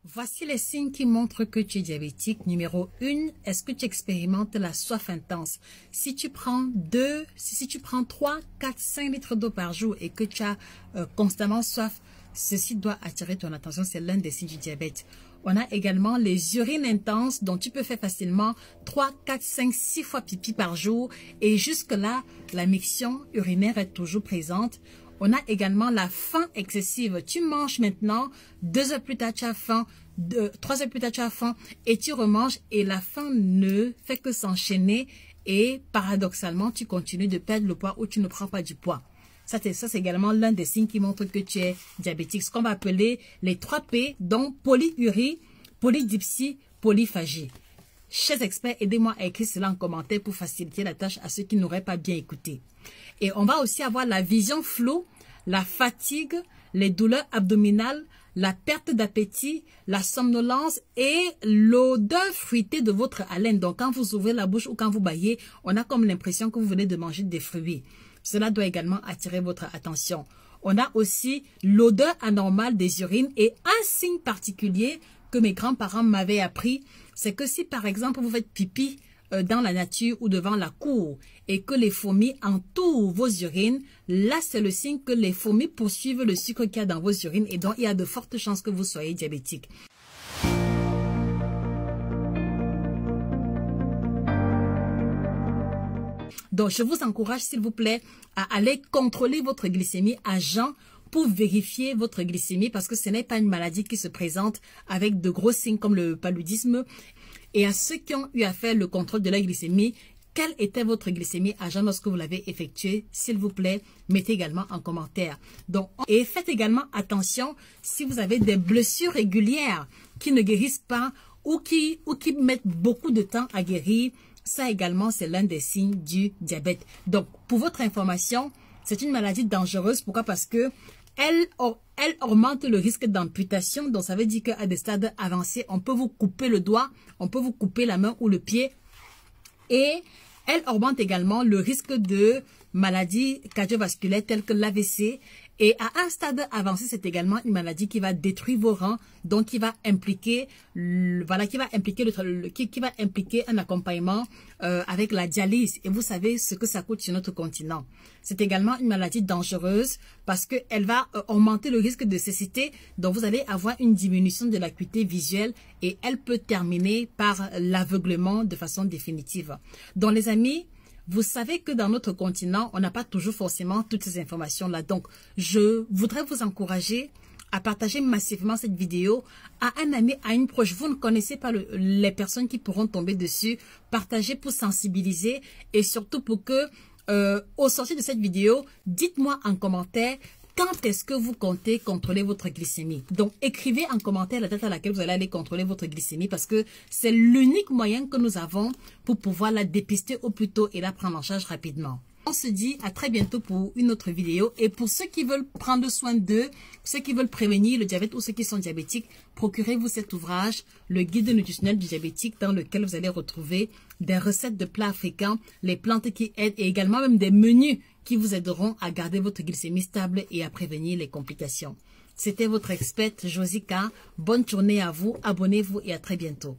Voici les signes qui montrent que tu es diabétique. Numéro 1, est-ce que tu expérimentes la soif intense? Si tu prends 3, 4, 5 litres d'eau par jour et que tu as constamment soif, ceci doit attirer ton attention. C'est l'un des signes du diabète. On a également les urines intenses dont tu peux faire facilement 3, 4, 5, 6 fois pipi par jour. Et jusque-là, la miction urinaire est toujours présente. On a également la faim excessive. Tu manges maintenant, 2 heures plus tard tu as faim, 3 heures plus tard tu as faim et tu remanges et la faim ne fait que s'enchaîner et paradoxalement tu continues de perdre le poids ou tu ne prends pas du poids. Ça c'est également l'un des signes qui montre que tu es diabétique. Ce qu'on va appeler les 3 P, donc polyurie, polydipsie, polyphagie. Chers experts, aidez-moi à écrire cela en commentaire pour faciliter la tâche à ceux qui n'auraient pas bien écouté. Et on va aussi avoir la vision floue, la fatigue, les douleurs abdominales, la perte d'appétit, la somnolence et l'odeur fruitée de votre haleine. Donc quand vous ouvrez la bouche ou quand vous bâillez, on a comme l'impression que vous venez de manger des fruits. Cela doit également attirer votre attention. On a aussi l'odeur anormale des urines et un signe particulier que mes grands-parents m'avaient appris, c'est que si par exemple vous faites pipi dans la nature ou devant la cour et que les fourmis entourent vos urines, là c'est le signe que les fourmis poursuivent le sucre qu'il y a dans vos urines et donc il y a de fortes chances que vous soyez diabétique. Donc je vous encourage s'il vous plaît à aller contrôler votre glycémie à jeun pour vérifier votre glycémie parce que ce n'est pas une maladie qui se présente avec de gros signes comme le paludisme. Et à ceux qui ont eu à faire le contrôle de la glycémie, quelle était votre glycémie à jeun lorsque vous l'avez effectué? S'il vous plaît, mettez également en commentaire. Donc, et faites également attention si vous avez des blessures régulières qui ne guérissent pas ou qui mettent beaucoup de temps à guérir. Ça également, c'est l'un des signes du diabète. Donc, pour votre information, c'est une maladie dangereuse. Pourquoi? Parce que elle augmente le risque d'amputation. Donc, ça veut dire qu'à des stades avancés, on peut vous couper le doigt, on peut vous couper la main ou le pied. Et elle augmente également le risque de maladies cardiovasculaires telles que l'AVC. Et à un stade avancé, c'est également une maladie qui va détruire vos reins, donc qui va impliquer, un accompagnement avec la dialyse. Et vous savez ce que ça coûte sur notre continent. C'est également une maladie dangereuse parce qu'elle va augmenter le risque de cécité. Donc vous allez avoir une diminution de l'acuité visuelle et elle peut terminer par l'aveuglement de façon définitive. Donc les amis, vous savez que dans notre continent, on n'a pas toujours forcément toutes ces informations-là. Donc, je voudrais vous encourager à partager massivement cette vidéo à un ami, à une proche. Vous ne connaissez pas les personnes qui pourront tomber dessus. Partagez pour sensibiliser et surtout pour que, au sortir de cette vidéo, dites-moi en commentaire quand est-ce que vous comptez contrôler votre glycémie. Donc, écrivez en commentaire la date à laquelle vous allez aller contrôler votre glycémie parce que c'est l'unique moyen que nous avons pour pouvoir la dépister au plus tôt et la prendre en charge rapidement. On se dit à très bientôt pour une autre vidéo. Et pour ceux qui veulent prendre soin d'eux, ceux qui veulent prévenir le diabète ou ceux qui sont diabétiques, procurez-vous cet ouvrage, le guide nutritionnel du diabétique, dans lequel vous allez retrouver des recettes de plats africains, les plantes qui aident et également même des menus qui vous aideront à garder votre glycémie stable et à prévenir les complications. C'était votre experte Josica. Bonne journée à vous, abonnez-vous et à très bientôt.